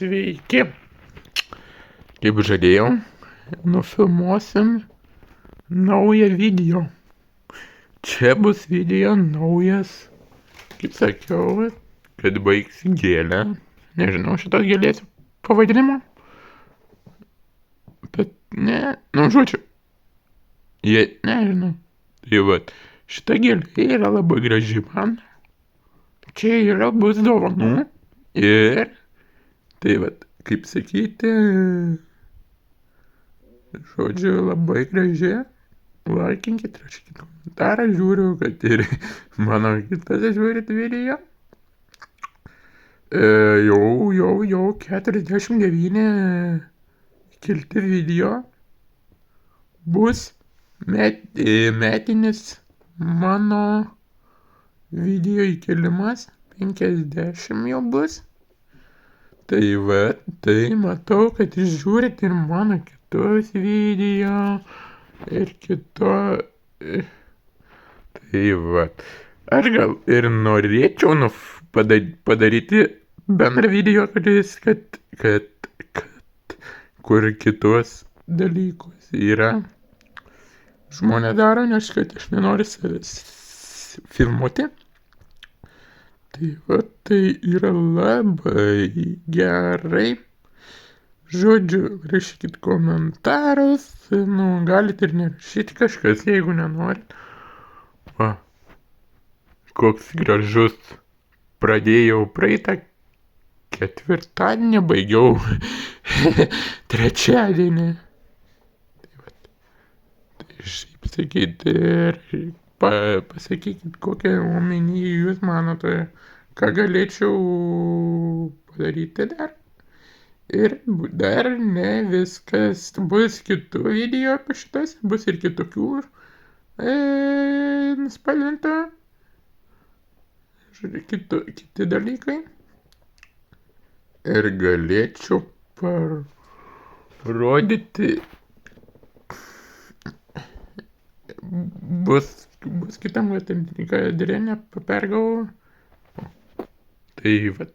Sveiki. Kaip žadėjau, nufilmuosim naują video. Čia bus video naujas, kaip sakiau, kad baigsi gėlę. Nežinau šitos gėlės pavadinimo. Bet ne, žodžiu. Nežinau. Tai vat, šita gėlė yra labai graži man. Čia bus dovanų. Ir tai vat, kaip sakyti, žodžiu, labai graži. Laikinkit, rašykit komentarą, žiūriu, kad ir mano kitas žiūrit video. Jau 49 kilti video. Bus metinis mano video įkėlimas. 50 jau bus. Tai va, tai matau, kad žiūrit ir mano kitus video. Ir kito. Tai va. Aš gal ir norėčiau padaryti bendrą video, kad kur kitus dalykus yra. Žmonės daro, nes kad aš nenoriu savęs filmuoti. Tai va, tai yra labai gerai. Žodžiu, rašykit komentarus, galite ir nerašyti kažkas, jeigu nenorit. Va, koks gražus. Pradėjau praeitą ketvirtadienį, baigiau trečiadienį. Tai va, tai šiaip sakyti, pasakykit, kokią omenį jūs manote, ką galėčiau padaryti dar. Ir dar ne viskas, bus kitų video apie šitas, bus ir kitokių nuspalvintų, kiti dalykai. Ir galėčiau parodyti, bus kitam kadrinę pergavau. Tai vat.